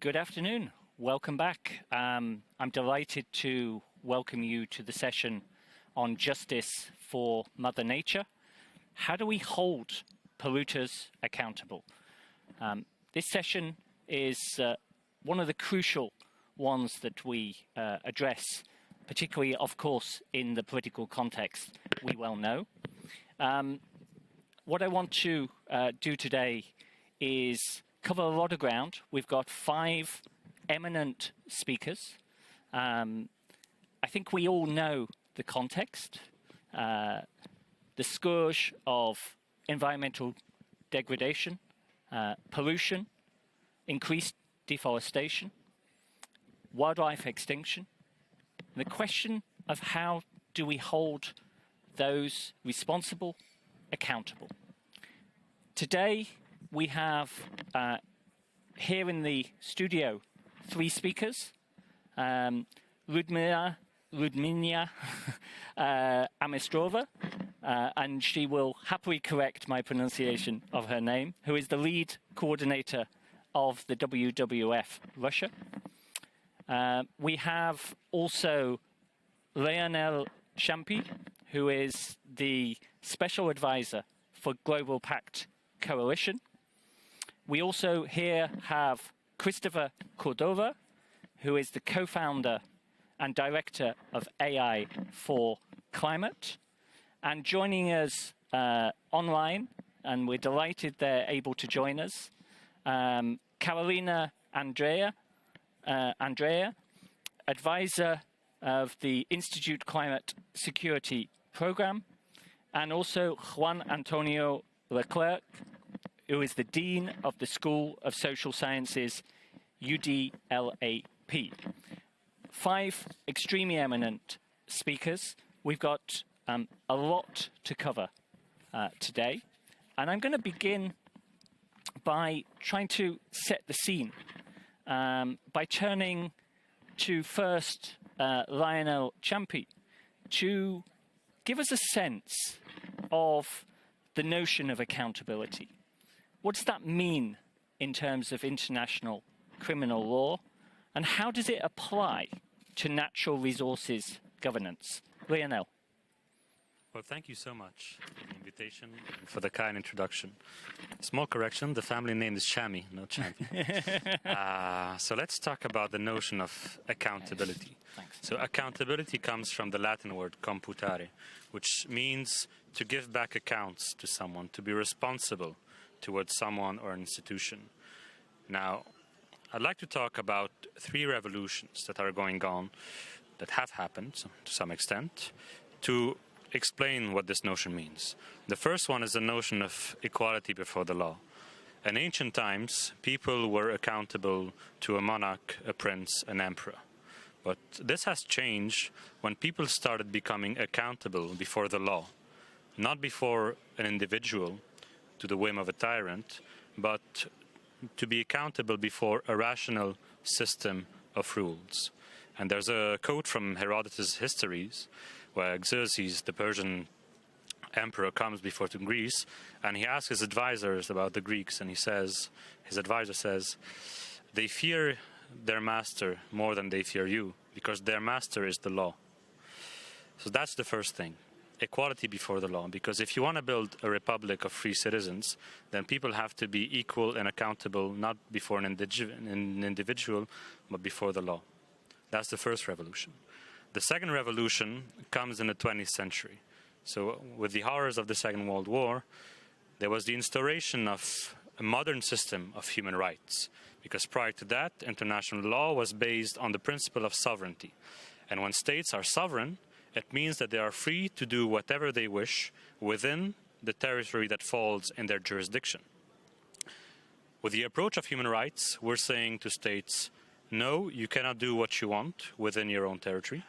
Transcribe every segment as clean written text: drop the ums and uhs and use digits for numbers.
Good afternoon. Welcome back. I'm delighted to welcome you to the session on justice for Mother Nature. How do we hold polluters accountable? This session is one of the crucial ones that we address, particularly, of course, in the political context we well know. What I want to do today is cover a lot of ground. We've got 5 eminent speakers. I think we all know the context, the scourge of environmental degradation, pollution, increased deforestation, wildlife extinction, and the question of how do we hold those responsible accountable. Today, we have here in the studio 3 speakers, Ludmila Amistrova, and she will happily correct my pronunciation of her name, who is the lead coordinator of the WWF Russia. We have also Lionel Champy, who is the special advisor for Global Pact Coalition. We also here have Christopher Cordova, who is the co-founder and director of AI for Climate. And joining us online, and we're delighted they're able to join us, Carolina Andrea, advisor of the Institute Climate Security Program, and also Juan Antonio Leclerc, who is the Dean of the School of Social Sciences, UDLAP. 5 extremely eminent speakers. We've got a lot to cover today. And I'm going to begin by trying to set the scene by turning to first Lionel Champy to give us a sense of the notion of accountability. What does that mean in terms of international criminal law, and how does it apply to natural resources governance? Lionel. Well, thank you so much for the invitation and for the kind introduction. Small correction, the family name is Chami, not Champion. So let's talk about the notion of accountability. Thanks. So accountability comes from the Latin word computare, which means to give back accounts to someone, to be responsible towards someone or an institution. Now, I'd like to talk about 3 revolutions that are going on, that have happened to some extent, to explain what this notion means. The first one is the notion of equality before the law. In ancient times, people were accountable to a monarch, a prince, an emperor. But this has changed when people started becoming accountable before the law, not before an individual, to the whim of a tyrant, but to be accountable before a rational system of rules. And there's a quote from Herodotus' Histories, where Xerxes, the Persian emperor, comes before to Greece, and he asks his advisors about the Greeks, and his advisor says, they fear their master more than they fear you, because their master is the law. So that's the first thing. Equality before the law, because if you want to build a republic of free citizens, then people have to be equal and accountable, not before an individual, but before the law. That's the first revolution. The second revolution comes in the 20th century. So with the horrors of the Second World War, there was the instauration of a modern system of human rights, because prior to that, international law was based on the principle of sovereignty. And when states are sovereign, it means that they are free to do whatever they wish within the territory that falls in their jurisdiction. With the approach of human rights, we're saying to states, no, you cannot do what you want within your own territory.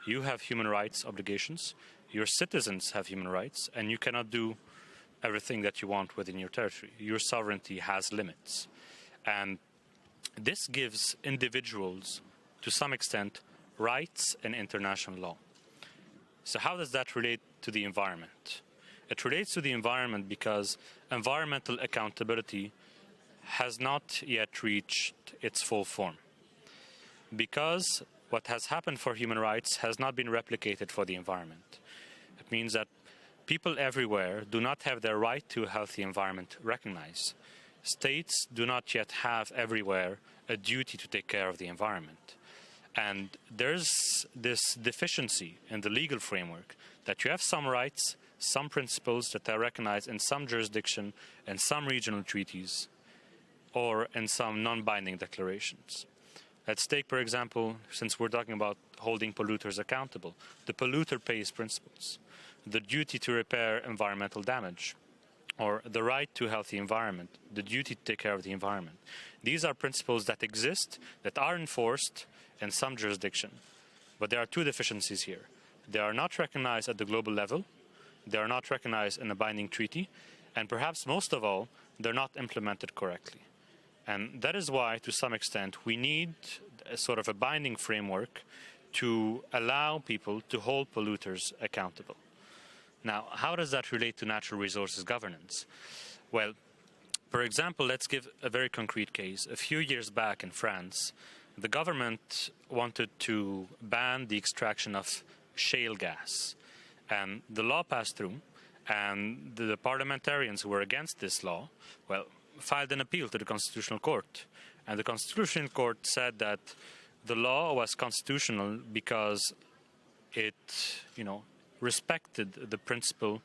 You have human rights obligations, your citizens have human rights, and you cannot do everything that you want within your territory. Your sovereignty has limits. And this gives individuals, to some extent, rights in international law. So how does that relate to the environment? It relates to the environment because environmental accountability has not yet reached its full form, because what has happened for human rights has not been replicated for the environment. It means that people everywhere do not have their right to a healthy environment recognized. States do not yet have everywhere a duty to take care of the environment. And there's this deficiency in the legal framework that you have some rights, some principles that are recognized in some jurisdiction, in some regional treaties, or in some non-binding declarations. Let's take, for example, since we're talking about holding polluters accountable, the polluter pays principles, the duty to repair environmental damage, or the right to a healthy environment, the duty to take care of the environment. These are principles that exist, that are enforced in some jurisdiction. But there are two deficiencies here. They are not recognized at the global level, they are not recognized in a binding treaty, and perhaps most of all, they're not implemented correctly. And that is why, to some extent, we need a sort of a binding framework to allow people to hold polluters accountable. Now, how does that relate to natural resources governance? Well, for example, let's give a very concrete case. A few years back in France, the government wanted to ban the extraction of shale gas. And the law passed through, and the parliamentarians who were against this law, well, filed an appeal to the Constitutional Court. And the Constitutional Court said that the law was constitutional because it, respected the principle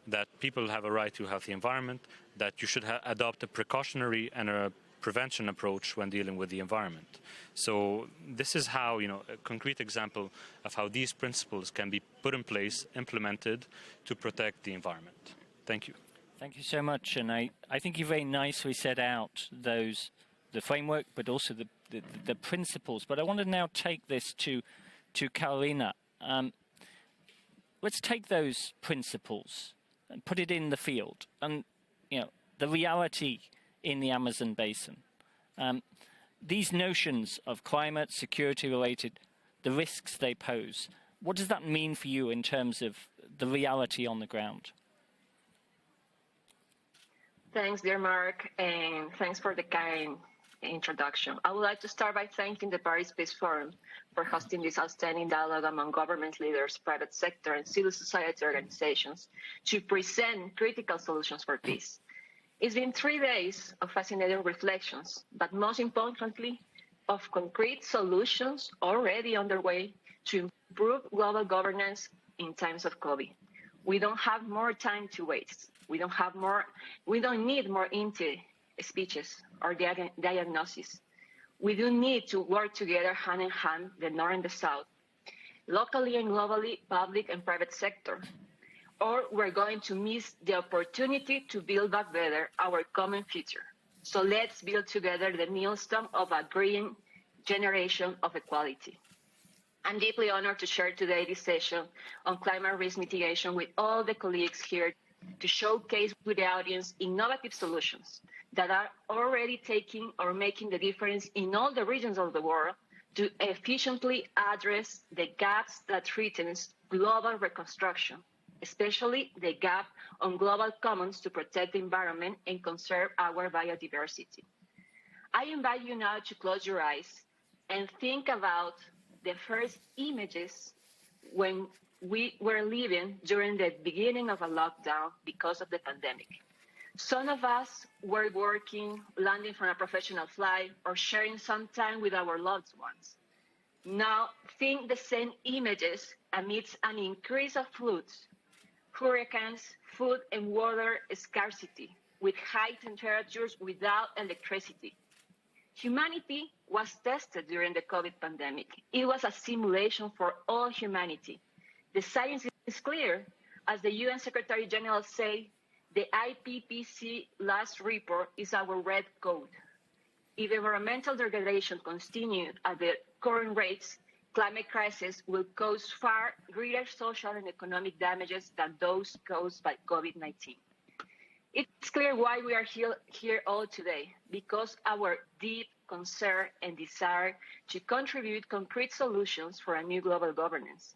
that people have a right to a healthy environment, that you should adopt a precautionary and a prevention approach when dealing with the environment. So this is how, a concrete example of how these principles can be put in place, implemented to protect the environment. Thank you. Thank you so much. And I think you very nicely set out the framework, but also the principles. But I want to now take this to Carolina. Let's take those principles and put it in the field. And, the reality in the Amazon basin. These notions of climate, security related, the risks they pose, what does that mean for you in terms of the reality on the ground? Thanks, dear Mark, and thanks for the kind introduction. I would like to start by thanking the Paris Peace Forum for hosting this outstanding dialogue among government leaders, private sector, and civil society organizations to present critical solutions for peace. It's been 3 days of fascinating reflections, but most importantly, of concrete solutions already underway to improve global governance in times of COVID. We don't have more time to waste. We don't need more empty speeches or diagnoses. We do need to work together hand in hand, the North and the South, locally and globally, public and private sector, or we're going to miss the opportunity to build back better our common future. So let's build together the milestone of a green generation of equality. I'm deeply honored to share today this session on climate risk mitigation with all the colleagues here to showcase with the audience innovative solutions that are already taking or making the difference in all the regions of the world to efficiently address the gaps that threatens global reconstruction, especially the gap on global commons to protect the environment and conserve our biodiversity. I invite you now to close your eyes and think about the first images when we were living during the beginning of a lockdown because of the pandemic. Some of us were working, landing from a professional flight, or sharing some time with our loved ones. Now think the same images amidst an increase of floods, hurricanes, food and water scarcity, with high temperatures without electricity. Humanity was tested during the COVID pandemic. It was a simulation for all humanity. The science is clear. As the UN Secretary General said, the IPCC last report is our red code. If environmental degradation continues at the current rates, climate crisis will cause far greater social and economic damages than those caused by COVID-19. It's clear why we are here all today, because our deep concern and desire to contribute concrete solutions for a new global governance.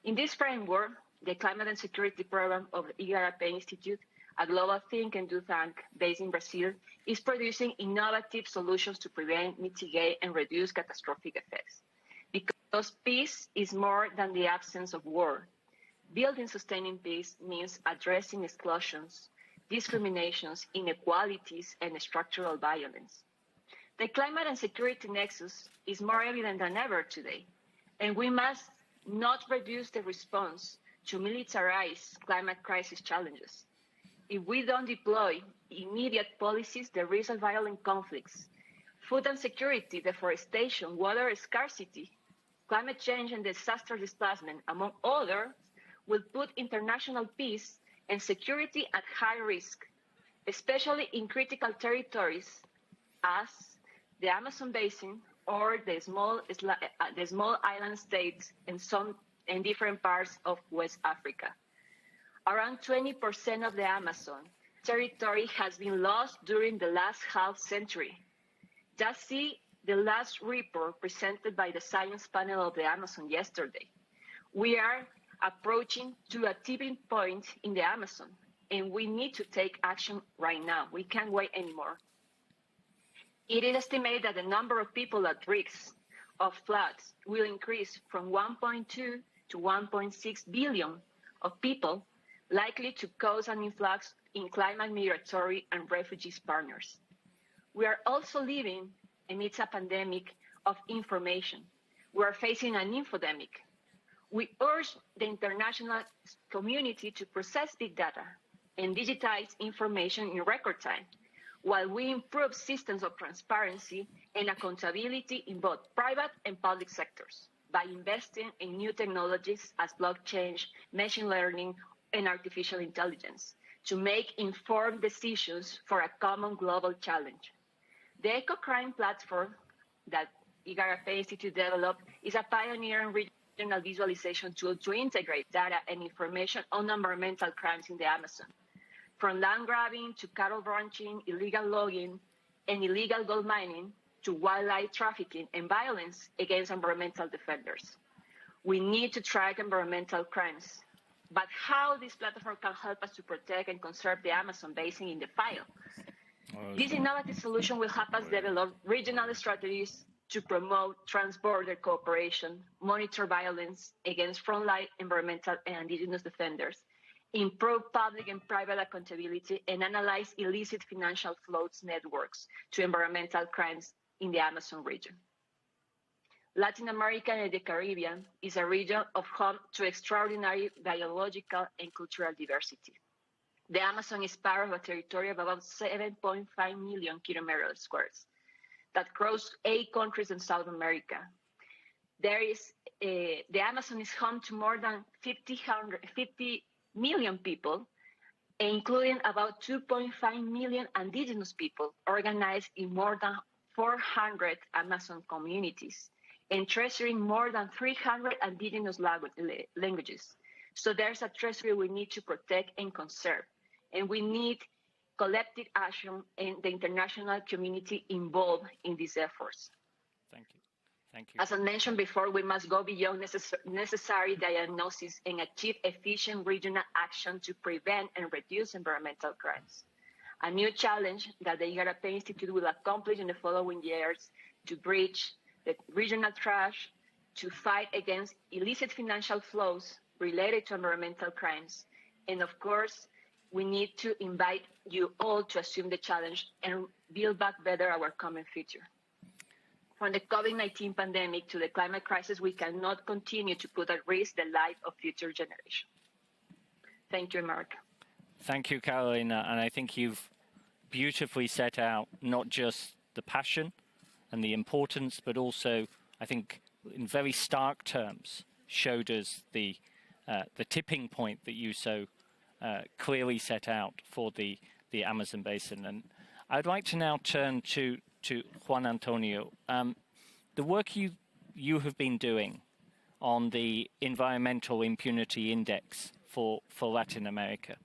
In this framework, the Climate and Security Program of the IGRP Institute a global think and do tank based in Brazil, is producing innovative solutions to prevent, mitigate, and reduce catastrophic effects. Because peace is more than the absence of war. Building sustaining peace means addressing exclusions, discriminations, inequalities, and structural violence. The climate and security nexus is more evident than ever today, and we must not reduce the response to militarize climate crisis challenges. If we don't deploy immediate policies, the risk of violent conflicts, food insecurity, deforestation, water scarcity, climate change, and disaster displacement, among others, will put international peace and security at high risk, especially in critical territories as the Amazon basin or the small island states in different parts of West Africa. Around 20% of the Amazon territory has been lost during the last half century. Just see the last report presented by the Science Panel of the Amazon yesterday. We are approaching to a tipping point in the Amazon, and we need to take action right now. We can't wait anymore. It is estimated that the number of people at risk of floods will increase from 1.2 to 1.6 billion of people, likely to cause an influx in climate migratory and refugees partners. We are also living amidst a pandemic of information. We are facing an infodemic. We urge the international community to process big data and digitize information in record time, while we improve systems of transparency and accountability in both private and public sectors by investing in new technologies as blockchain, machine learning, and artificial intelligence to make informed decisions for a common global challenge. The Ecocrime platform that IGARAP Institute developed is a pioneer and regional visualization tool to integrate data and information on environmental crimes in the Amazon, from land grabbing to cattle ranching, illegal logging, and illegal gold mining, to wildlife trafficking and violence against environmental defenders. We need to track environmental crimes, but how this platform can help us to protect and conserve the Amazon basin in the file. This innovative solution will help us develop regional strategies to promote trans-border cooperation, monitor violence against frontline environmental and indigenous defenders, improve public and private accountability, and analyze illicit financial flows networks to environmental crimes in the Amazon region. Latin America and the Caribbean is a region of home to extraordinary biological and cultural diversity. The Amazon is part of a territory of about 7.5 million kilometer squares that cross 8 countries in South America. The Amazon is home to more than 50 million people, including about 2.5 million indigenous people organized in more than 400 Amazon communities and treasuring more than 300 indigenous languages. So there's a treasury we need to protect and conserve, and we need collective action and the international community involved in these efforts. Thank you. Thank you. As I mentioned before, we must go beyond necessary diagnosis and achieve efficient regional action to prevent and reduce environmental crimes. A new challenge that the IGARAP Institute will accomplish in the following years to bridge the regional trash, to fight against illicit financial flows related to environmental crimes. And of course, we need to invite you all to assume the challenge and build back better our common future. From the COVID-19 pandemic to the climate crisis, we cannot continue to put at risk the life of future generations. Thank you, Mark. Thank you, Carolina. And I think you've beautifully set out not just the passion and the importance, but also, I think, in very stark terms, showed us the tipping point that you so clearly set out for the Amazon basin. And I'd like to now turn to Juan Antonio. The work you have been doing on the Environmental Impunity Index for Latin America,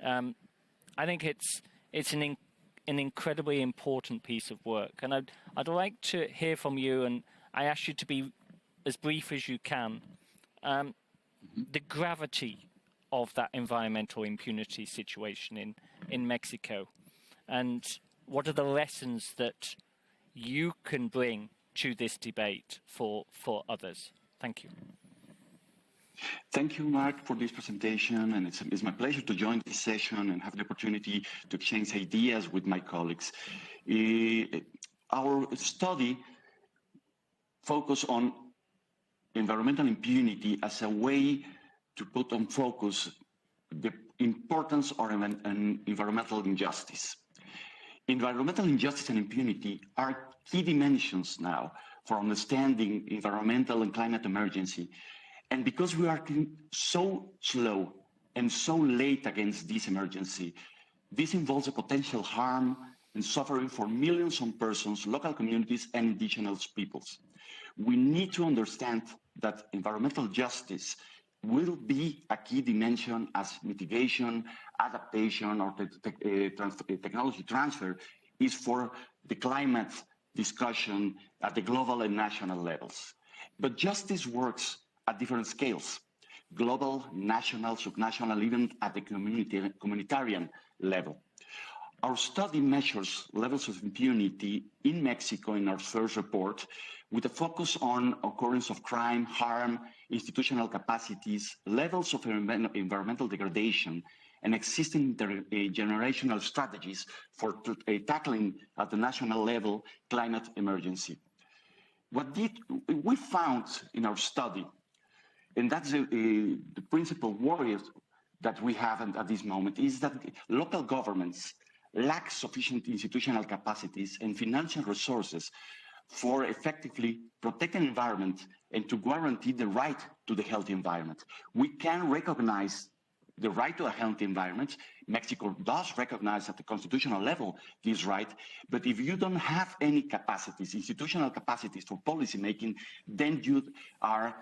I think it's an incredibly important piece of work. And I'd like to hear from you, and I ask you to be as brief as you can, the gravity of that environmental impunity situation in Mexico? And what are the lessons that you can bring to this debate for others? Thank you. Thank you, Mark, for this presentation, and it's my pleasure to join this session and have the opportunity to exchange ideas with my colleagues. Our study focus on environmental impunity as a way to put on focus the importance of an environmental injustice. Environmental injustice and impunity are key dimensions now for understanding environmental and climate emergency. And because we are so slow and so late against this emergency, this involves a potential harm and suffering for millions of persons, local communities, and indigenous peoples. We need to understand that environmental justice will be a key dimension as mitigation, adaptation, or technology transfer is for the climate discussion at the global and national levels. But justice works at different scales: global, national, subnational, even at the communitarian level. Our study measures levels of impunity in Mexico in our first report, with a focus on occurrence of crime, harm, institutional capacities, levels of environmental degradation, and existing generational strategies for tackling at the national level climate emergency. What we found in our study, and that's the principal worry that we have at this moment, is that local governments lack sufficient institutional capacities and financial resources for effectively protecting the environment and to guarantee the right to the healthy environment. We can recognize the right to a healthy environment. Mexico does recognize at the constitutional level this right, but if you don't have any capacities, institutional capacities for policy making, then you are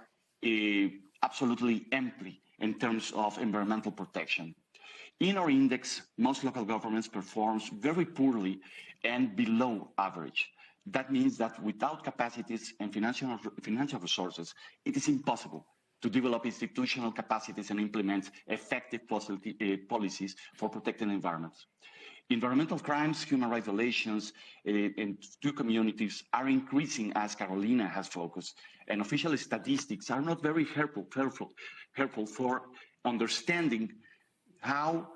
absolutely empty in terms of environmental protection. In our index, most local governments performs very poorly and below average. That means that without capacities and financial resources, it is impossible to develop institutional capacities and implement effective policies for protecting environments. Environmental crimes, human rights violations in two communities are increasing, as Carolina has focused, and official statistics are not very helpful for understanding how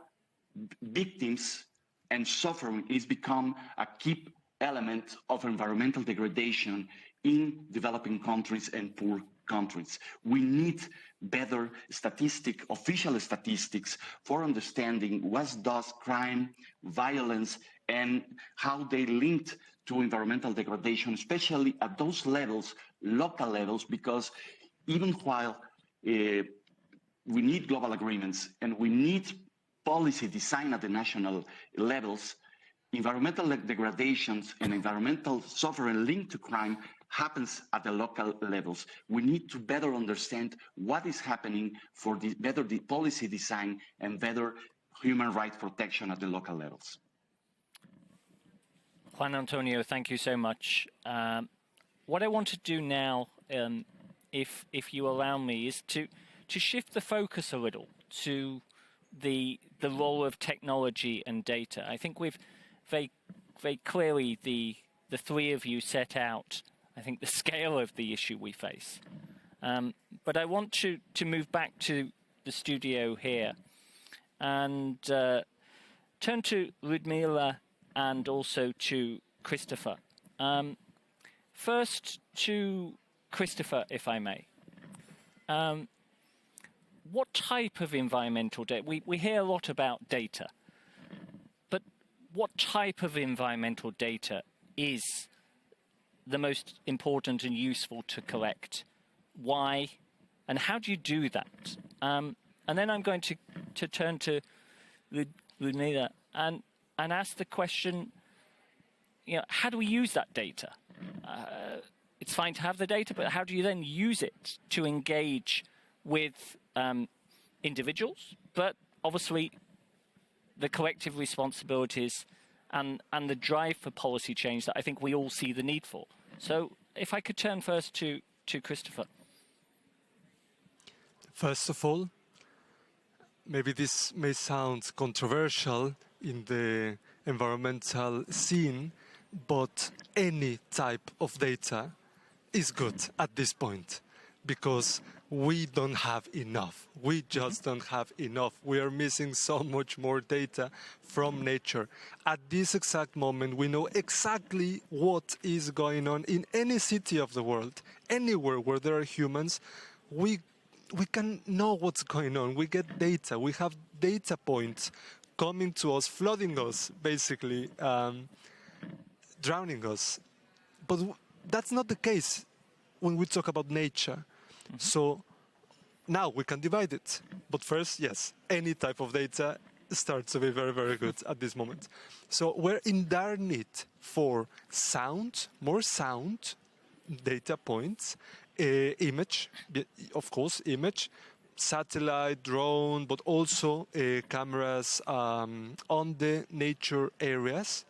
victims and suffering is become a key element of environmental degradation in developing countries and poor countries. We need better official statistics for understanding what does crime, violence, and how they linked to environmental degradation, especially at those levels, local levels, because even while we need global agreements and we need policy design at the national levels, environmental degradations and environmental suffering linked to crime happens at the local levels. We need to better understand what is happening for better policy design and better human rights protection at the local levels. Juan Antonio, thank you so much. What I want to do now, if you allow me, is to shift the focus a little to the role of technology and data. I think we've very clearly, the three of you set out, I think, the scale of the issue we face. But I want to move back to the studio here and turn to Ludmila and also to Christopher. First to Christopher, if I may. What type of environmental data? We hear a lot about data, but what type of environmental data is the most important and useful to collect? Why? And how do you do that? And then I'm going to turn to Ludmila and ask the question, how do we use that data? It's fine to have the data, but how do you then use it to engage with individuals, but obviously the collective responsibilities and the drive for policy change that I think we all see the need for. So if I could turn first to Christopher. First of all, maybe this may sound controversial in the environmental scene, but any type of data is good at this point because we don't have enough. We just don't have enough. We are missing so much more data from nature. At this exact moment, we know exactly what is going on in any city of the world. Anywhere where there are humans, we can know what's going on. We get data. We have data points coming to us, flooding us, basically, drowning us. But that's not the case when we talk about nature. So now we can divide it. But first, yes, any type of data starts to be very, very good at this moment. So we're in dire need for sound, more sound, data points, image, of course, image, satellite, drone, but also cameras on the nature areas.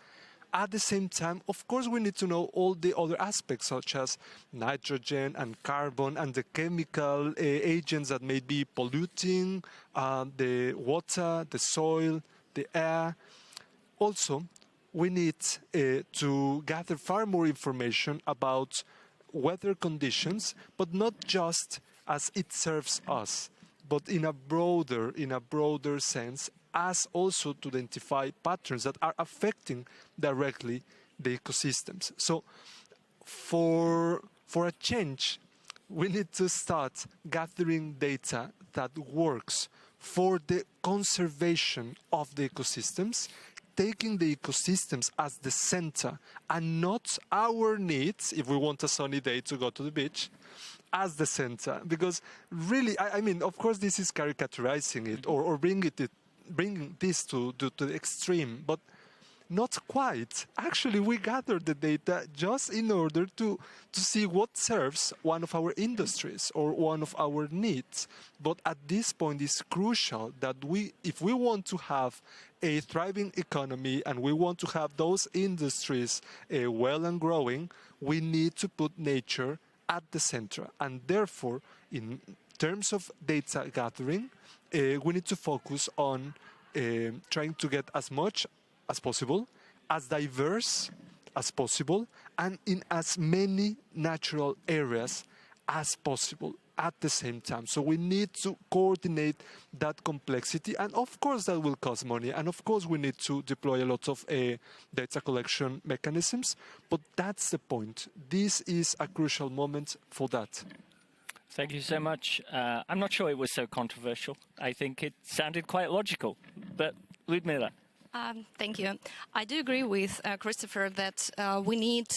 At the same time, of course, we need to know all the other aspects, such as nitrogen and carbon and the chemical agents that may be polluting the water, the soil, the air. Also, we need to gather far more information about weather conditions, but not just as it serves us, but in a broader sense, as also to identify patterns that are affecting directly the ecosystems. So for a change, we need to start gathering data that works for the conservation of the ecosystems, taking the ecosystems as the center and not our needs, if we want a sunny day to go to the beach, as the center. Because really, I mean, of course, this is caricaturizing it or bringing this to the extreme, but not quite. Actually, we gather the data just in order to see what serves one of our industries or one of our needs. But at this point, it's crucial that if we want to have a thriving economy and we want to have those industries well and growing, we need to put nature at the center. And therefore, in terms of data gathering, we need to focus on trying to get as much as possible, as diverse as possible, and in as many natural areas as possible at the same time. So we need to coordinate that complexity, and of course that will cost money, and of course we need to deploy a lot of data collection mechanisms, but that's the point. This is a crucial moment for that. Thank you so much. I'm not sure it was so controversial. I think it sounded quite logical. But Ludmila. Thank you. I do agree with Christopher that we need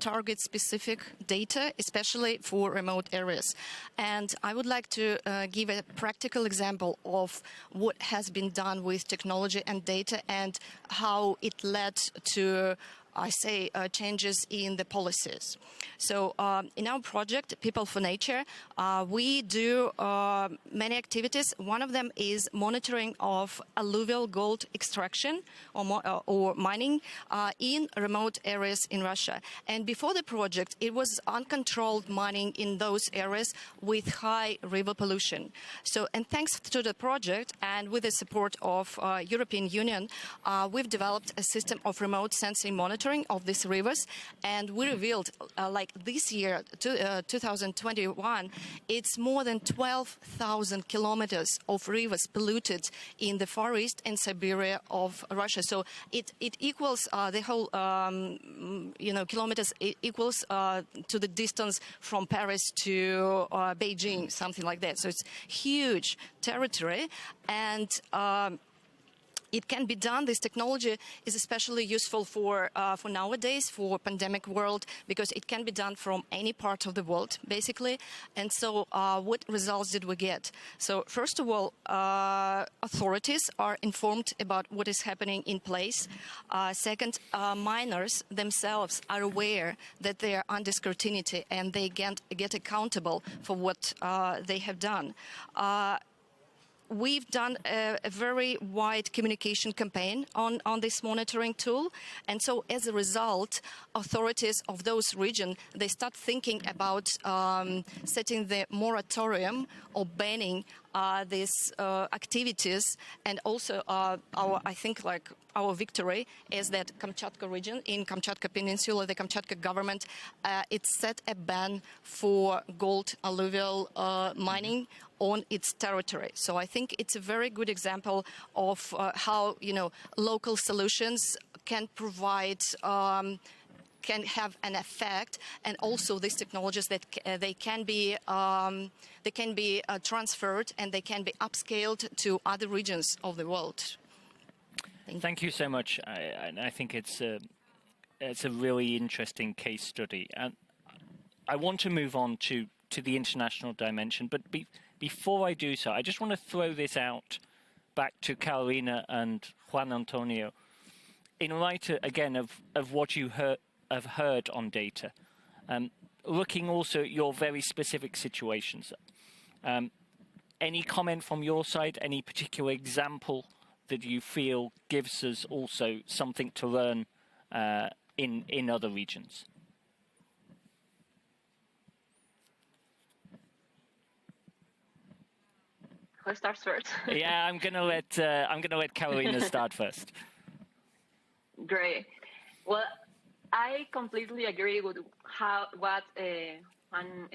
target-specific data, especially for remote areas. And I would like to give a practical example of what has been done with technology and data and how it led to changes in the policies. So in our project, People for Nature, we do many activities. One of them is monitoring of alluvial gold extraction or mining in remote areas in Russia. And before the project, it was uncontrolled mining in those areas with high river pollution. So, and thanks to the project and with the support of European Union, we've developed a system of remote sensing monitoring of these rivers, and we revealed, like this year, 2021, it's more than 12,000 kilometers of rivers polluted in the Far East and Siberia of Russia. So it equals the whole, kilometers. It equals to the distance from Paris to Beijing, something like that. So it's huge territory, and it can be done. This technology is especially useful for nowadays, for pandemic world, because it can be done from any part of the world, basically. And so what results did we get? So first of all, authorities are informed about what is happening in place. Second, miners themselves are aware that they are under scrutiny and they get accountable for what they have done. We've done a very wide communication campaign on this monitoring tool. And so as a result, authorities of those regions, they start thinking about setting the moratorium or banning these activities, and also I think like our victory is that Kamchatka region, in Kamchatka Peninsula, the Kamchatka government, it set a ban for gold alluvial mining on its territory. So I think it's a very good example of how, you know, local solutions can provide can have an effect, and also these technologies that they can be transferred and they can be upscaled to other regions of the world. Thank you so much. I think it's a really interesting case study, and I want to move on to the international dimension. But before I do so, I just want to throw this out back to Carolina and Juan Antonio, in light again of what you have heard on data, looking also at your very specific situations. Any comment from your side? Any particular example that you feel gives us also something to learn in other regions? Who starts first? Yeah, I'm gonna let Carolina start first. Great. Well, I completely agree with what Juan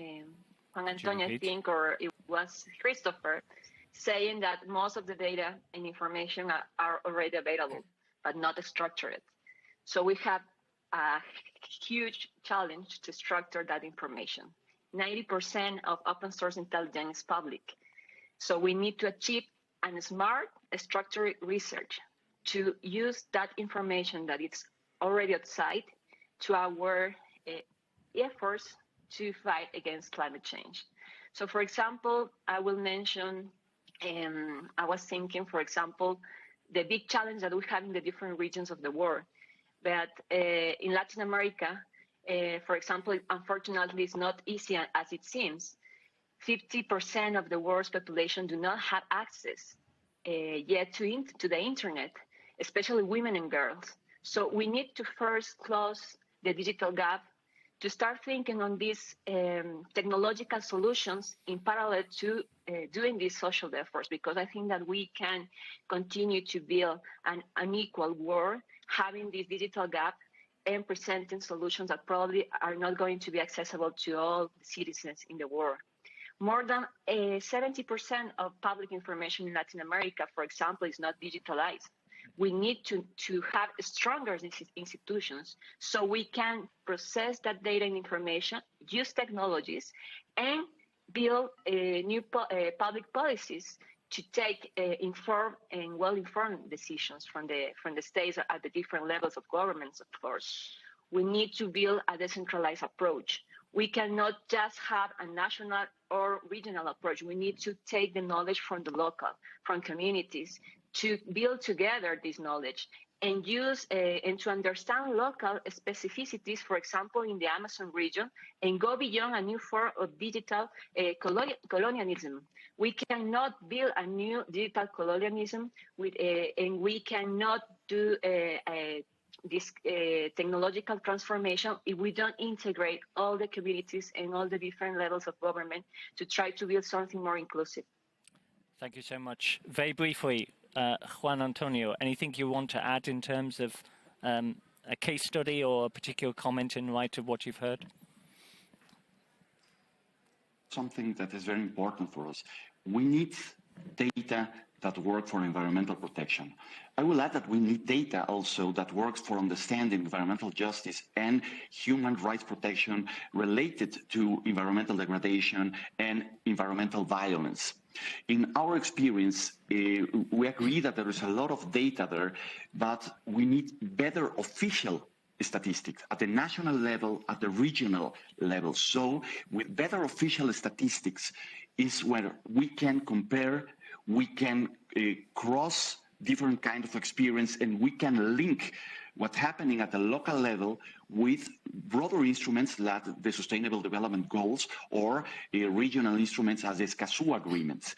Antonio think, or it was Christopher, saying that most of the data and information are already available, but not structured. So we have a huge challenge to structure that information. 90% of open source intelligence is public. So we need to achieve a smart, structured research to use that information that it's already outside to our efforts to fight against climate change. So, for example, I will mention, I was thinking, for example, the big challenge that we have in the different regions of the world. That in Latin America, for example, unfortunately, it's not easy as it seems. 50% of the world's population do not have access yet to the internet, especially women and girls. So we need to first close the digital gap, to start thinking on these technological solutions in parallel to doing these social efforts, because I think that we can continue to build an unequal world, having this digital gap and presenting solutions that probably are not going to be accessible to all the citizens in the world. More than 70% of public information in Latin America, for example, is not digitalized. We need to have stronger institutions so we can process that data and information, use technologies, and build new public policies to take informed and well-informed decisions from the states at the different levels of governments, of course. We need to build a decentralized approach. We cannot just have a national or regional approach. We need to take the knowledge from the local, from communities, to build together this knowledge and use and to understand local specificities, for example, in the Amazon region, and go beyond a new form of digital colonialism. We cannot build a new digital colonialism and we cannot do this technological transformation if we don't integrate all the communities and all the different levels of government to try to build something more inclusive. Thank you so much. Very briefly, Juan Antonio, anything you want to add in terms of a case study or a particular comment in light of what you've heard? Something that is very important for us. We need data that work for environmental protection. I will add that we need data also that works for understanding environmental justice and human rights protection related to environmental degradation and environmental violence. In our experience, we agree that there is a lot of data there, but we need better official statistics at the national level, at the regional level. So with better official statistics is where we can compare, we can cross different kinds of experience, and we can link what's happening at the local level with broader instruments like the Sustainable Development Goals or regional instruments as the Escazú agreements.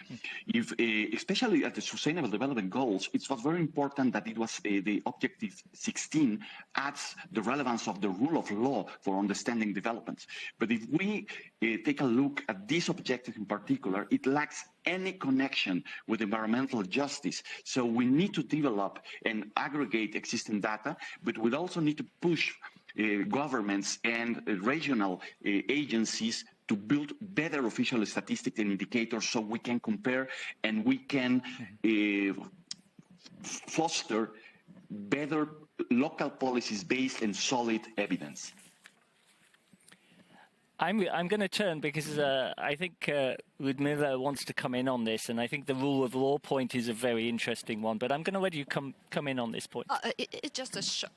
Especially at the Sustainable Development Goals, it was very important that it was the Objective 16 adds the relevance of the rule of law for understanding development. But if we take a look at this objective in particular, it lacks any connection with environmental justice. So we need to develop and aggregate existing data, but we also need to push governments and regional agencies to build better official statistics and indicators so we can compare and we can foster better local policies based on solid evidence. I'm going to turn because I think Ludmila wants to come in on this, and I think the rule of law point is a very interesting one. But I'm going to let you come in on this point. It's just a short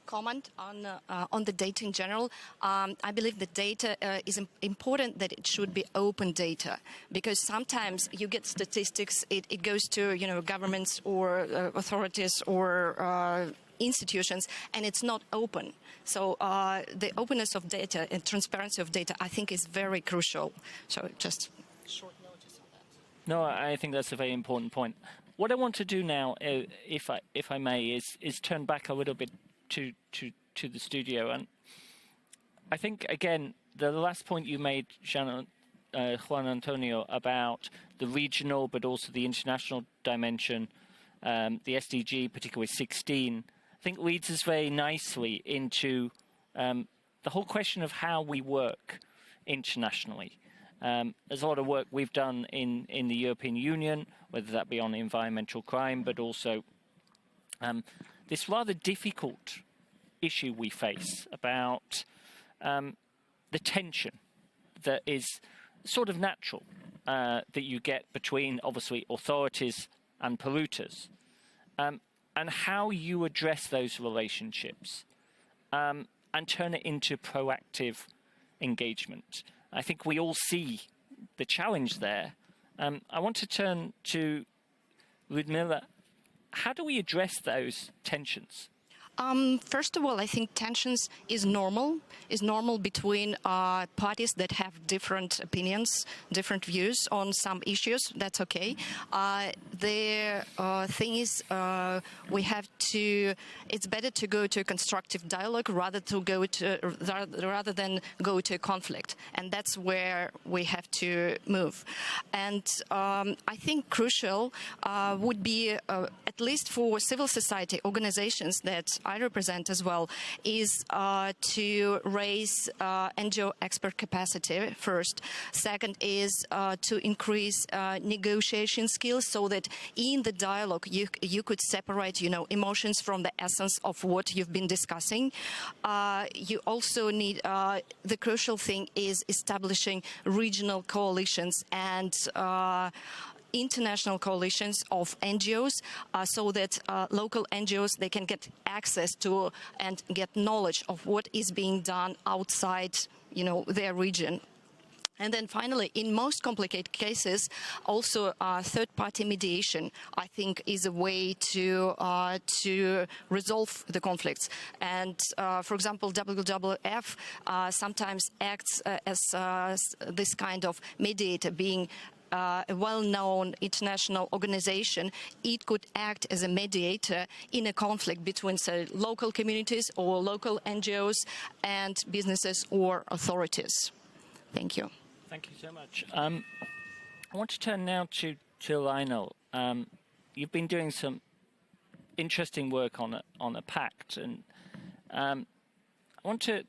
comment on the data in general. I believe the data is important that it should be open data, because sometimes you get statistics, it goes to governments or authorities or institutions, and it's not open. So the openness of data and transparency of data, I think, is very crucial. So just short notice on that. No, I think that's a very important point. What I want to do now, if I may, is turn back a little bit to the studio, and I think again the last point you made, Juan Antonio, about the regional but also the international dimension, the SDG, particularly 16. I think leads us very nicely into the whole question of how we work internationally. There's a lot of work we've done in the European Union, whether that be on environmental crime, but also this rather difficult issue we face about the tension that is sort of natural that you get between, obviously, authorities and polluters. And how you address those relationships and turn it into proactive engagement. I think we all see the challenge there. I want to turn to Ludmila. How do we address those tensions? First of all, I think tensions is normal between parties that have different opinions, different views on some issues. That's okay. The thing is, we have to. It's better to go to a constructive dialogue rather than go to a conflict, and that's where we have to move. And I think crucial would be, at least for civil society organizations that I represent as well, is to raise NGO expert capacity first. Second is to increase negotiation skills so that in the dialogue you could separate, emotions from the essence of what you've been discussing. You also need, the crucial thing is establishing regional coalitions and international coalitions of NGOs so that local NGOs, they can get access to and get knowledge of what is being done outside, their region. And then finally, in most complicated cases, also third-party mediation, I think, is a way to resolve the conflicts. And, for example, WWF sometimes acts as this kind of mediator, being a well-known international organization. It could act as a mediator in a conflict between, say, local communities or local NGOs and businesses or authorities. Thank you. Thank you so much. I want to turn now to Lionel. You've been doing some interesting work on a pact, and I want to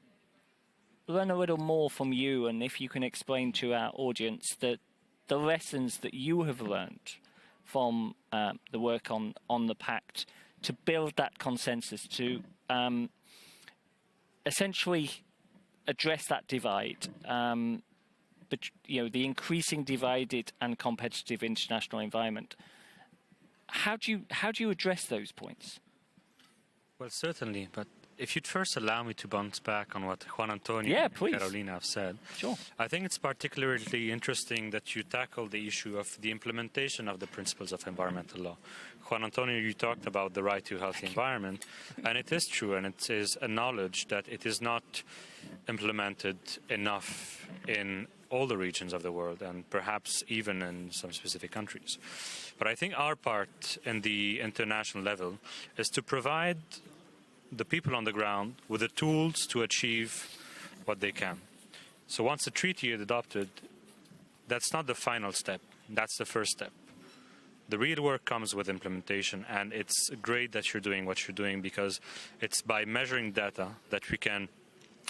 learn a little more from you, and if you can explain to our audience that the lessons that you have learned from the work on the pact to build that consensus, to essentially address that divide, but the increasing divided and competitive international environment. How do you address those points? Well, certainly, but if you'd first allow me to bounce back on what Juan Antonio Yeah, and please. Carolina have said. Sure. I think it's particularly interesting that you tackle the issue of the implementation of the principles of environmental law. Juan Antonio, you talked about the right to a healthy environment, and it is true, and it is acknowledged that it is not implemented enough in all the regions of the world, and perhaps even in some specific countries. But I think our part in the international level is to provide the people on the ground with the tools to achieve what they can. So once the treaty is adopted, that's not the final step. That's the first step. The real work comes with implementation, and it's great that you're doing what you're doing, because it's by measuring data that we can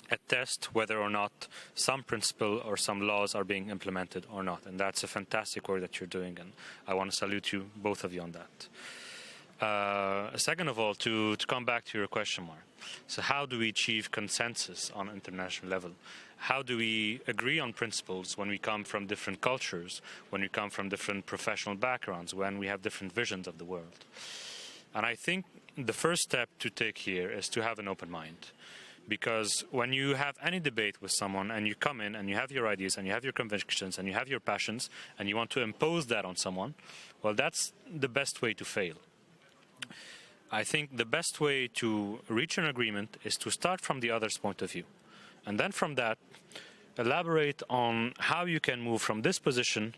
attest whether or not some principle or some laws are being implemented or not. And that's a fantastic work that you're doing, and I want to salute you, both of you, on that. Second of all, to come back to your question, Mark. So how do we achieve consensus on international level? How do we agree on principles when we come from different cultures, when we come from different professional backgrounds, when we have different visions of the world? And I think the first step to take here is to have an open mind. Because when you have any debate with someone and you come in and you have your ideas and you have your convictions and you have your passions and you want to impose that on someone, well, that's the best way to fail. I think the best way to reach an agreement is to start from the other's point of view. And then from that, elaborate on how you can move from this position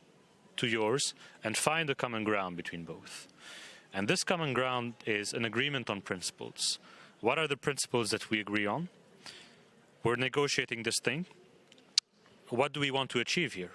to yours and find a common ground between both. And this common ground is an agreement on principles. What are the principles that we agree on? We're negotiating this thing. What do we want to achieve here?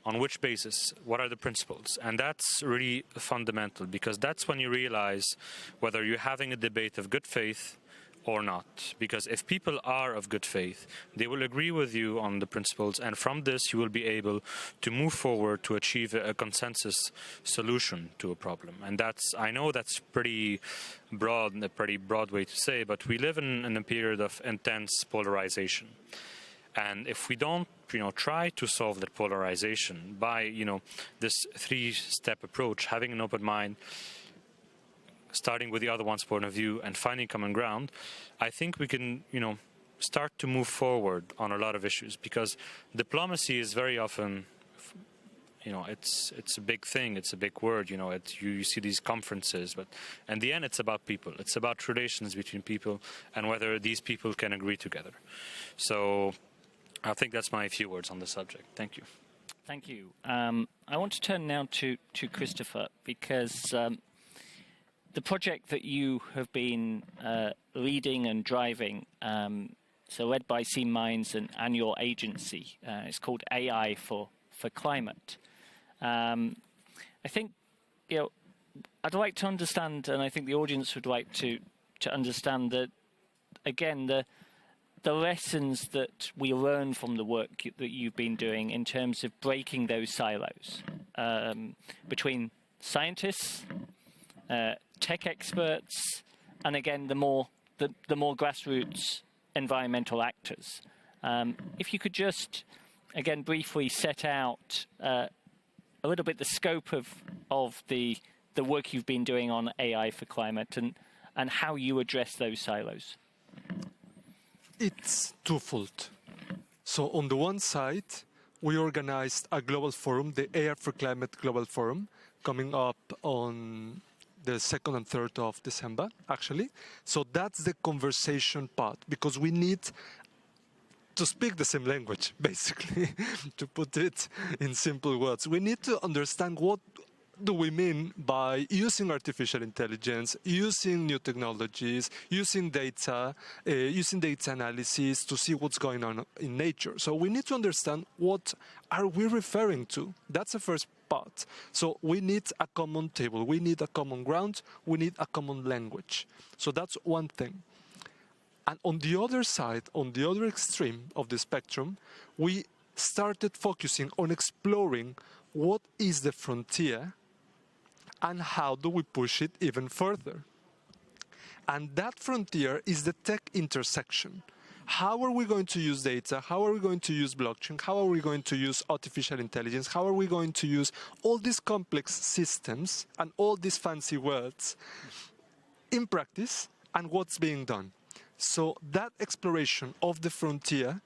On which basis? What are the principles? And that's really fundamental, because that's when you realize whether you're having a debate of good faith or not. Because if people are of good faith, they will agree with you on the principles, and from this you will be able to move forward to achieve a consensus solution to a problem. And that's, I know that's pretty broad, a pretty broad way to say, but we live in a period of intense polarization. And if we don't, try to solve that polarization by, this three-step approach, having an open mind, starting with the other one's point of view and finding common ground, I think we can, start to move forward on a lot of issues. Because diplomacy is very often, it's a big thing, it's a big word, you see these conferences, but in the end it's about people. It's about relations between people and whether these people can agree together. So I think that's my few words on the subject. Thank you. Thank you. I want to turn now to Christopher, because the project that you have been leading and driving, so led by Sea Minds and your agency, it's called AI for Climate. I think, I'd like to understand, and I think the audience would like to understand that, again, the lessons that we learn from the work that you've been doing in terms of breaking those silos between scientists, tech experts, and again the more grassroots environmental actors. If you could just again briefly set out a little bit the scope of the work you've been doing on AI for climate and how you address those silos. It's twofold. So on the one side, we organized a global forum, the AI for Climate Global Forum, coming up on the 2nd and 3rd of December, actually. So that's the conversation part, because we need to speak the same language, basically, to put it in simple words. We need to understand what do we mean by using artificial intelligence, using new technologies, using data analysis to see what's going on in nature. So we need to understand what are we referring to. That's the first part. So we need a common table, we need a common ground, we need a common language. So that's one thing. And on the other side, on the other extreme of the spectrum, we started focusing on exploring what is the frontier and how do we push it even further. And that frontier is the tech intersection. How are we going to use data? How are we going to use blockchain? How are we going to use artificial intelligence? How are we going to use all these complex systems and all these fancy words in practice, and what's being done? So that exploration of the frontier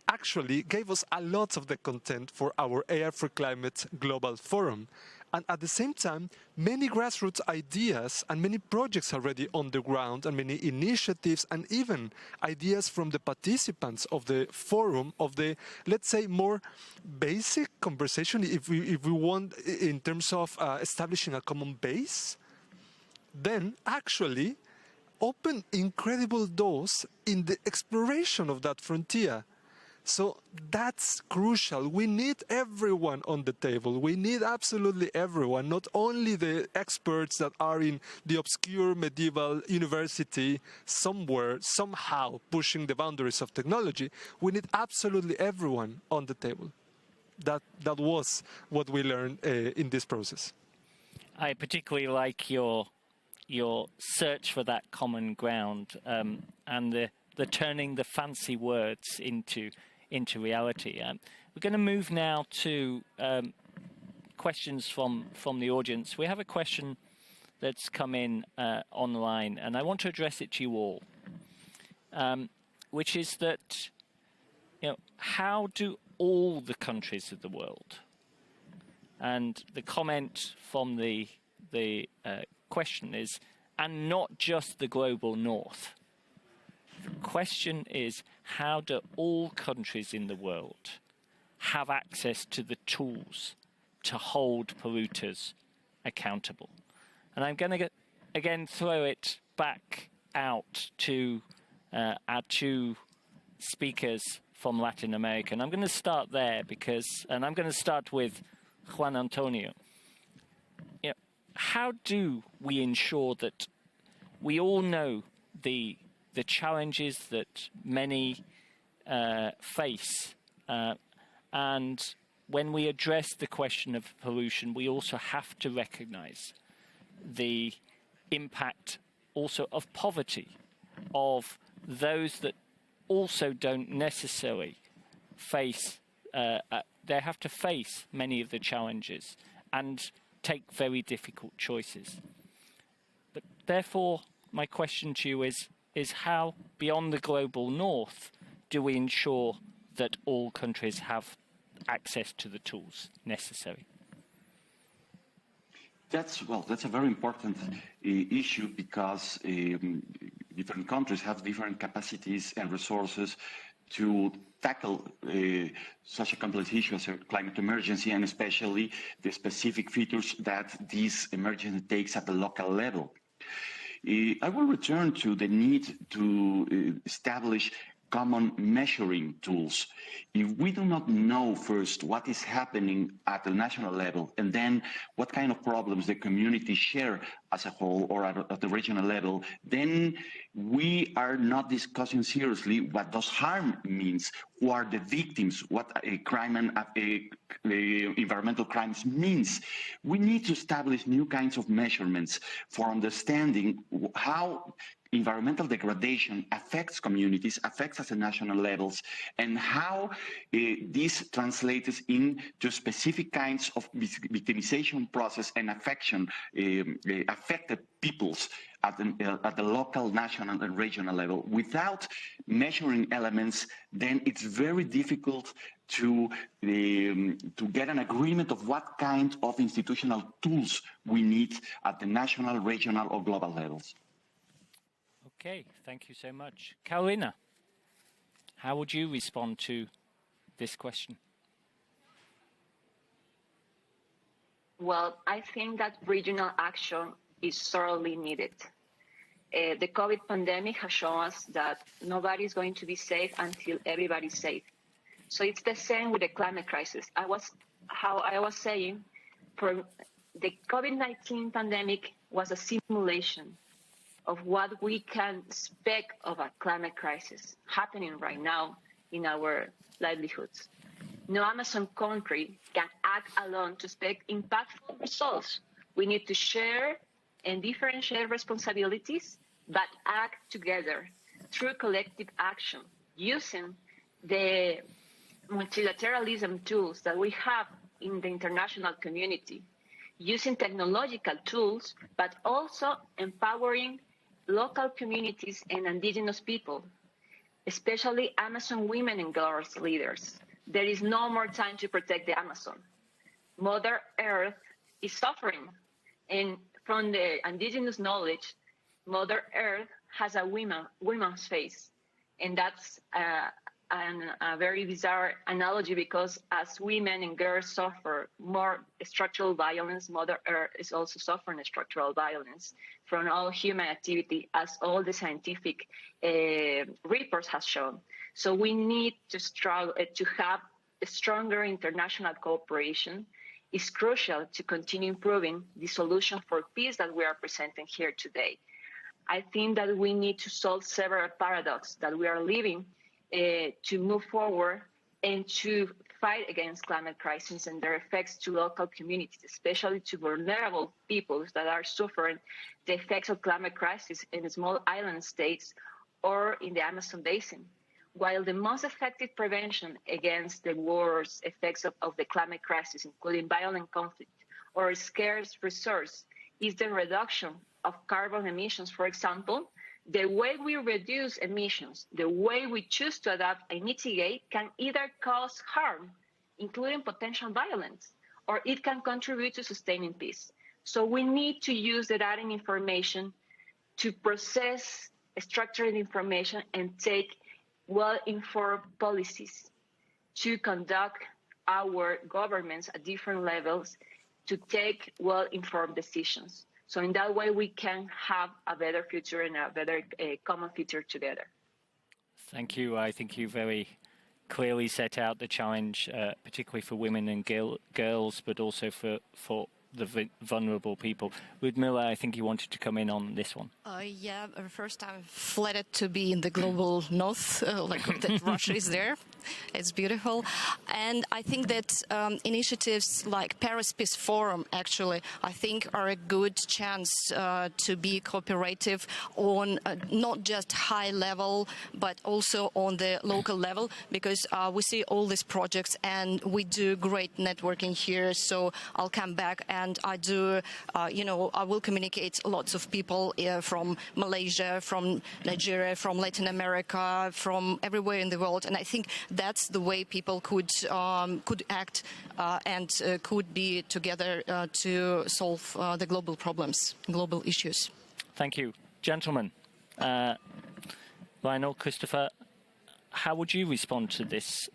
actually gave us a lot of the content for our AI for Climate Global Forum. And at the same time, many grassroots ideas and many projects already on the ground and many initiatives and even ideas from the participants of the forum of the, let's say, more basic conversation, if we want, in terms of establishing a common base, then actually open incredible doors in the exploration of that frontier. So that's crucial. We need everyone on the table. We need absolutely everyone, not only the experts that are in the obscure medieval university somewhere, somehow pushing the boundaries of technology. We need absolutely everyone on the table. That was what we learned in this process. I particularly like your search for that common ground and the turning the fancy words into reality. We're going to move now to questions from the audience. We have a question that's come in online, and I want to address it to you all, which is that, how do all the countries of the world, and the comment from the question is, and not just the global north. The question is, how do all countries in the world have access to the tools to hold polluters accountable? And I'm going to again throw it back out to our two speakers from Latin America. And I'm going to start there and I'm going to start with Juan Antonio. How do we ensure that we all know the challenges that many face, and when we address the question of pollution, we also have to recognize the impact also of poverty, of those that also don't necessarily face, they have to face many of the challenges and take very difficult choices. But therefore, my question to you is how, beyond the global north, do we ensure that all countries have access to the tools necessary? That's a very important issue because different countries have different capacities and resources to tackle such a complex issue as a climate emergency, and especially the specific features that this emergency takes at the local level. I will return to the need to establish common measuring tools. If we do not know first what is happening at the national level, and then what kind of problems the community share as a whole or at the regional level, then we are not discussing seriously what does harm means, who are the victims, what a crime and environmental crimes means. We need to establish new kinds of measurements for understanding how environmental degradation affects communities, affects at the national levels, and how this translates into specific kinds of victimization process and affected peoples at the local, national, and regional level. Without measuring elements, then it's very difficult to get an agreement of what kind of institutional tools we need at the national, regional, or global levels. Okay, thank you so much. Carolina, how would you respond to this question? Well, I think that regional action is sorely needed. The COVID pandemic has shown us that nobody is going to be safe until everybody's safe. So it's the same with the climate crisis. I was saying, for the COVID-19 pandemic was a simulation of what we can expect of a climate crisis happening right now in our livelihoods. No Amazon country can act alone to expect impactful results. We need to share and differentiate responsibilities, but act together through collective action, using the multilateralism tools that we have in the international community, using technological tools, but also empowering local communities and indigenous people, especially Amazon women and girls leaders. There is no more time to protect the Amazon. Mother Earth is suffering. And from the indigenous knowledge, Mother Earth has a woman's face. And that's a very bizarre analogy, because as women and girls suffer more structural violence, Mother Earth is also suffering structural violence from all human activity, as all the scientific reports have shown. So we need to have a stronger international cooperation. Is crucial to continue improving the solution for peace that we are presenting here today. I think that we need to solve several paradoxes that we are living to move forward and to fight against climate crisis and their effects to local communities, especially to vulnerable peoples that are suffering the effects of climate crisis in small island states or in the Amazon basin. While the most effective prevention against the worst effects of the climate crisis, including violent conflict or scarce resource, is the reduction of carbon emissions, for example, the way we reduce emissions, the way we choose to adapt and mitigate can either cause harm, including potential violence, or it can contribute to sustaining peace. So we need to use the data and information to process structured information and take well-informed policies to conduct our governments at different levels to take well-informed decisions. So in that way, we can have a better future and a better common future together. Thank you. I think you very clearly set out the challenge, particularly for women and girls, but also for the vulnerable people. Ludmila, I think you wanted to come in on this one. Yeah, first I'm flattered to be in the global north, like that Russia is there. It's beautiful. And I think that initiatives like Paris Peace Forum, actually, I think are a good chance to be cooperative on not just high level, but also on the local level, because we see all these projects and we do great networking here. So I'll come back and I do, I will communicate lots of people from Malaysia, from Nigeria, from Latin America, from everywhere in the world. And I think that's the way people could act and could be together to solve the global problems, global issues. Thank you. Gentlemen, Lionel, Christopher, how would you respond to this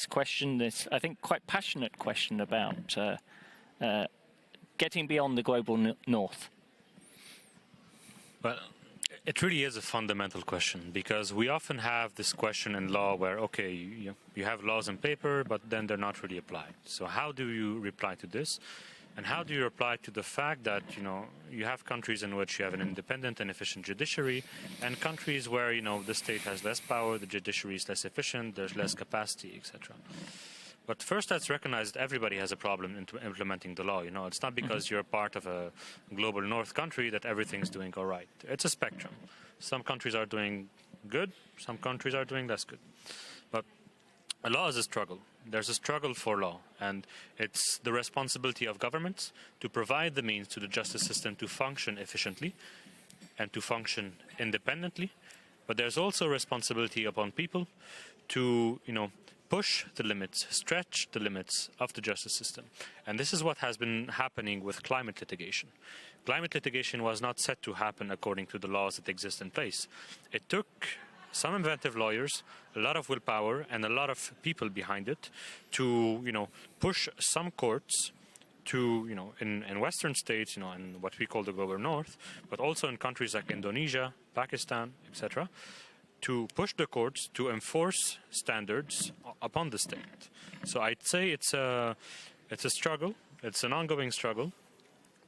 question, this, I think, quite passionate question about getting beyond the global north? Well, it really is a fundamental question, because we often have this question in law where, okay, you have laws on paper, but then they're not really applied. So how do you reply to this? And how do you reply to the fact that, you have countries in which you have an independent and efficient judiciary, and countries where, the state has less power, the judiciary is less efficient, there's less capacity, etc. But first, let's recognize that everybody has a problem in implementing the law. It's not because you're part of a global north country that everything's doing all right. It's a spectrum. Some countries are doing good, some countries are doing less good. But a law is a struggle. There's a struggle for law, and it's the responsibility of governments to provide the means to the justice system to function efficiently and to function independently. But there's also a responsibility upon people to, push the limits, stretch the limits of the justice system. And this is what has been happening with climate litigation. Climate litigation was not set to happen according to the laws that exist in place. It took some inventive lawyers, a lot of willpower, and a lot of people behind it to, push some courts to, in Western states, in what we call the global north, but also in countries like Indonesia, Pakistan, etc., to push the courts to enforce standards upon the state. So I'd say it's a struggle. It's an ongoing struggle,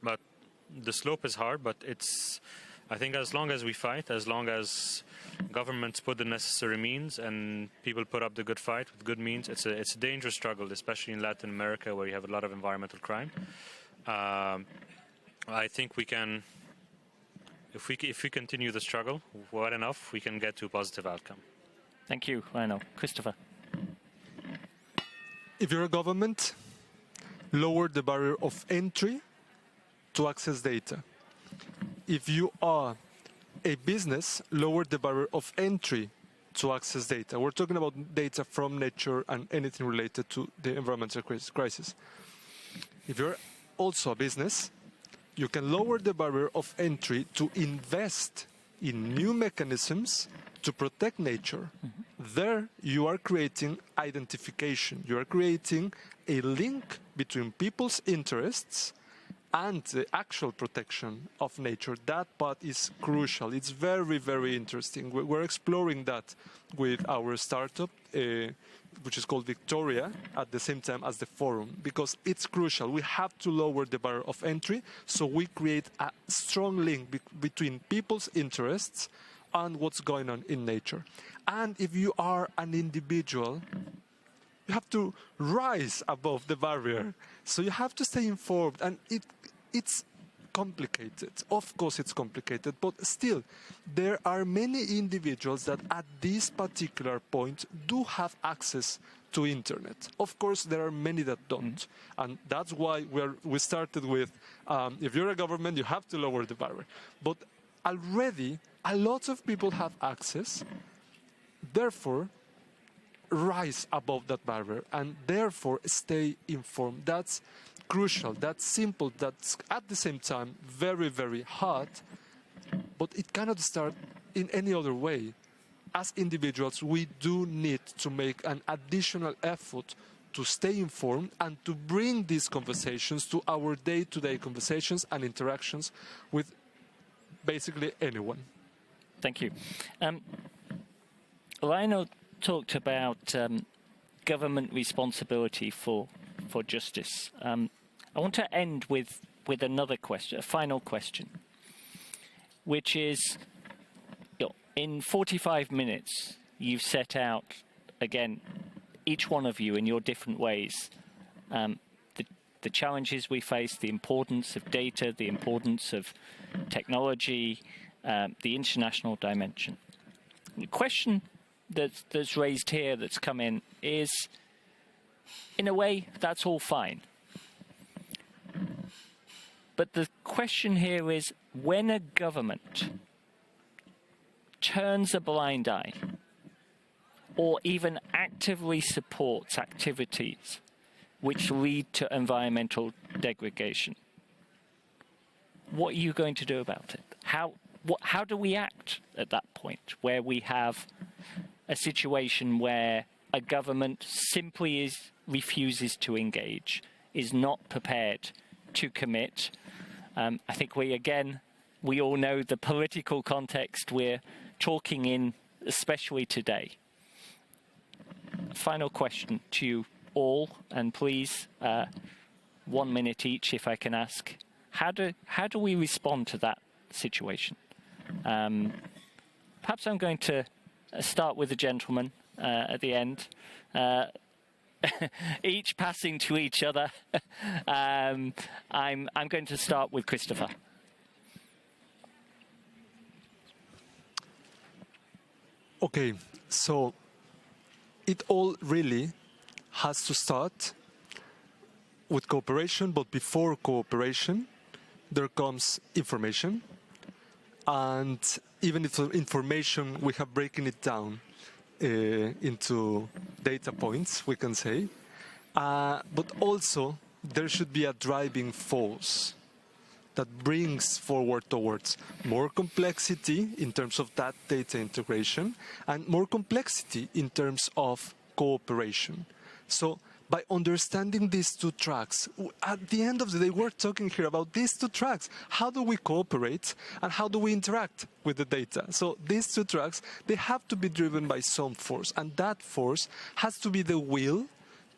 but the slope is hard. But I think as long as we fight, as long as governments put the necessary means and people put up the good fight with good means, it's a dangerous struggle, especially in Latin America where you have a lot of environmental crime. I think we can. If we continue the struggle well enough, we can get to a positive outcome. Thank you, Lionel. Christopher? If you're a government, lower the barrier of entry to access data. If you are a business lower the barrier of entry to access data. We're talking about data from nature and anything related to the environmental crisis. If you're also a business, you can lower the barrier of entry to invest in new mechanisms to protect nature. There, you are creating identification. You are creating a link between people's interests and the actual protection of nature. That part is crucial. It's very, very interesting. We're exploring that with our startup, which is called Victoria, at the same time as the forum, because it's crucial. We have to lower the barrier of entry, so we create a strong link between people's interests and what's going on in nature. And if you are an individual, you have to rise above the barrier. So you have to stay informed, and it's complicated. Of course it's complicated, but still, there are many individuals that at this particular point do have access to internet. Of course, there are many that don't. And that's why we started with, if you're a government, you have to lower the barrier. But already, a lot of people have access, therefore, rise above that barrier and therefore stay informed. That's crucial, that's simple, that's at the same time very, very hard, but it cannot start in any other way. As individuals, we do need to make an additional effort to stay informed and to bring these conversations to our day-to-day conversations and interactions with basically anyone. Thank you. Lionel talked about government responsibility for justice. I want to end with another question, a final question, which is, in 45 minutes, you've set out, again, each one of you in your different ways, the challenges we face, the importance of data, the importance of technology, the international dimension. The question that's raised here, that's come in, is, in a way, that's all fine. But the question here is, when a government turns a blind eye or even actively supports activities which lead to environmental degradation, what are you going to do about it? How do we act at that point where we have a situation where a government simply refuses to engage, is not prepared to commit? I think we all know the political context we're talking in, especially today. Final question to you all, and please, 1 minute each, if I can ask. How do we respond to that situation? Perhaps I'm going to start with the gentleman at the end. Each passing to each other. I'm going to start with Christopher. Okay, so it all really has to start with cooperation, but before cooperation, there comes information. And even if information, we have breaking it down into data points, we can say. But also, there should be a driving force that brings forward towards more complexity in terms of that data integration and more complexity in terms of cooperation. So by understanding these two tracks, at the end of the day, we're talking here about these two tracks. How do we cooperate and how do we interact with the data? So these two tracks, they have to be driven by some force, and that force has to be the will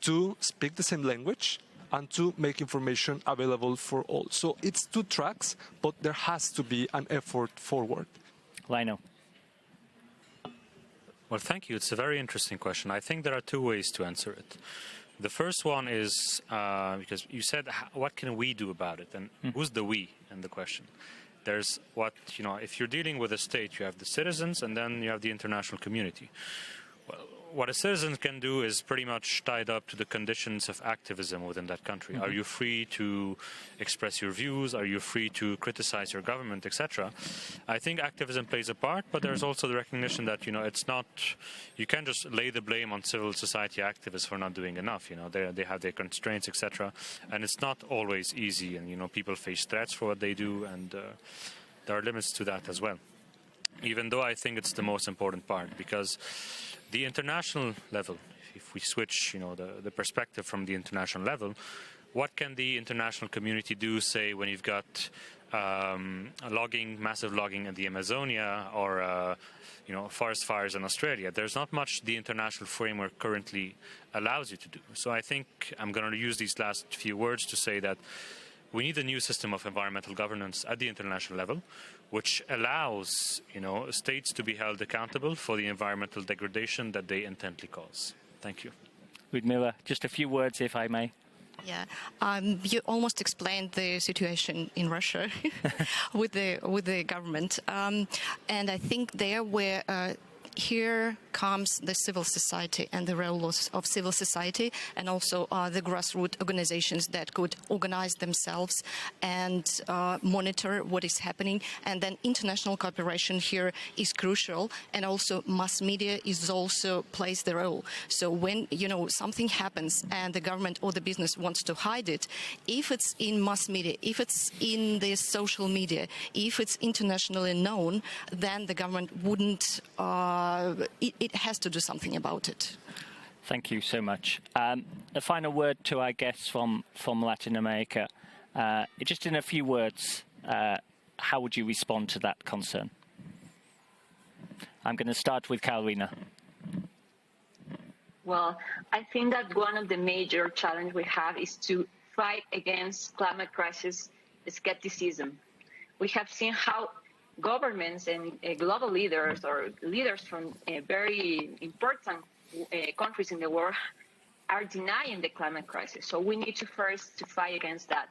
to speak the same language and to make information available for all. So it's two tracks, but there has to be an effort forward. Lionel. Well, thank you. It's a very interesting question. I think there are two ways to answer it. The first one is, because you said, what can we do about it? And who's the we in the question? There's if you're dealing with a state, you have the citizens and then you have the international community. Well, what a citizen can do is pretty much tied up to the conditions of activism within that country. Are you free to express your views? Are you free to criticize your government, etc.? I think activism plays a part, but there's also the recognition that, it's not, you can't just lay the blame on civil society activists for not doing enough. They have their constraints, etc. And it's not always easy, and, people face threats for what they do, and there are limits to that as well. Even though I think it's the most important part, because the international level, if we switch, the perspective from the international level, what can the international community do, say, when you've got massive logging in the Amazonia, or forest fires in Australia? There's not much the international framework currently allows you to do. So I think I'm going to use these last few words to say that we need a new system of environmental governance at the international level, which allows, states to be held accountable for the environmental degradation that they intently cause. Thank you. Ludmila, just a few words, if I may. Yeah, you almost explained the situation in Russia with the government, and I think there where here comes the civil society and the role of civil society, and also the grassroots organizations that could organize themselves and monitor what is happening. And then international cooperation here is crucial, and also mass media is also plays the role. So when something happens and the government or the business wants to hide it, if it's in mass media, if it's in the social media, if it's internationally known, then the government wouldn't. It has to do something about it. Thank you so much. A final word to our guests from Latin America. Just in a few words, how would you respond to that concern? I'm going to start with Carolina. Well, I think that one of the major challenges we have is to fight against climate crisis skepticism. We have seen how governments and global leaders or leaders from very important countries in the world are denying the climate crisis. So we need to first to fight against that.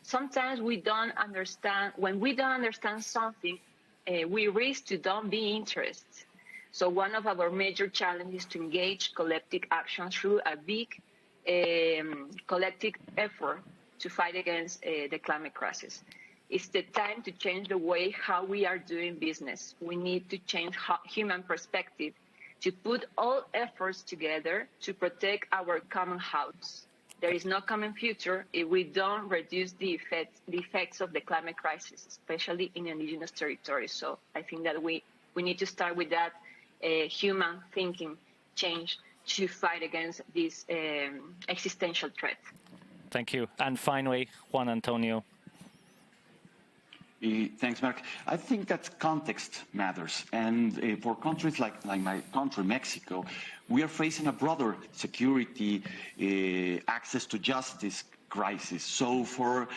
Sometimes we don't understand, when we don't understand something, we risk to don't be interested. So one of our major challenges is to engage collective action through a big collective effort to fight against the climate crisis. It's the time to change the way how we are doing business. We need to change human perspective, to put all efforts together to protect our common house. There is no common future if we don't reduce the effects of the climate crisis, especially in indigenous territories. So I think that we need to start with that human thinking change to fight against this existential threat. Thank you. And finally, Juan Antonio. Thanks, Mark. I think that context matters. And for countries like my country, Mexico, we are facing a broader security, access to justice crisis. So for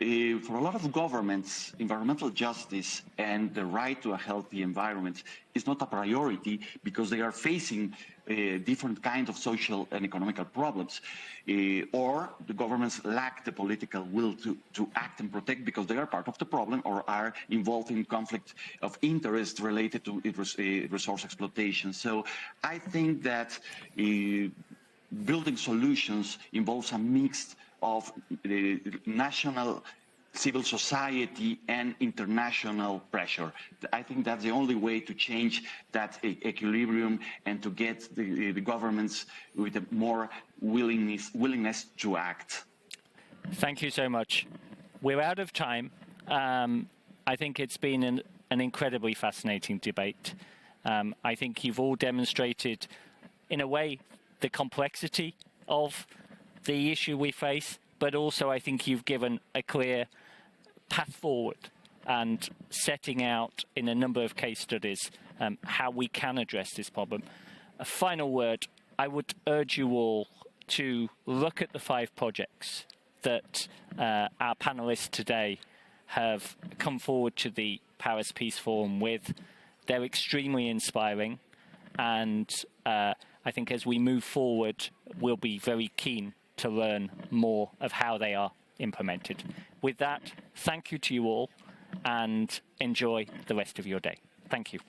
a lot of governments, environmental justice and the right to a healthy environment is not a priority because they are facing different kinds of social and economical problems, or the governments lack the political will to act and protect because they are part of the problem or are involved in conflict of interest related to resource exploitation. So I think that building solutions involves a mix of national civil society and international pressure. I think that's the only way to change that equilibrium and to get the governments with a more willingness to act. Thank you so much. We're out of time. I think it's been an incredibly fascinating debate. I think you've all demonstrated, in a way, the complexity of the issue we face, but also I think you've given a clear path forward and setting out in a number of case studies how we can address this problem. A final word, I would urge you all to look at the 5 projects that our panelists today have come forward to the Paris Peace Forum with. They're extremely inspiring, and I think as we move forward, we'll be very keen to learn more of how they are implemented. With that, thank you to you all and enjoy the rest of your day. Thank you.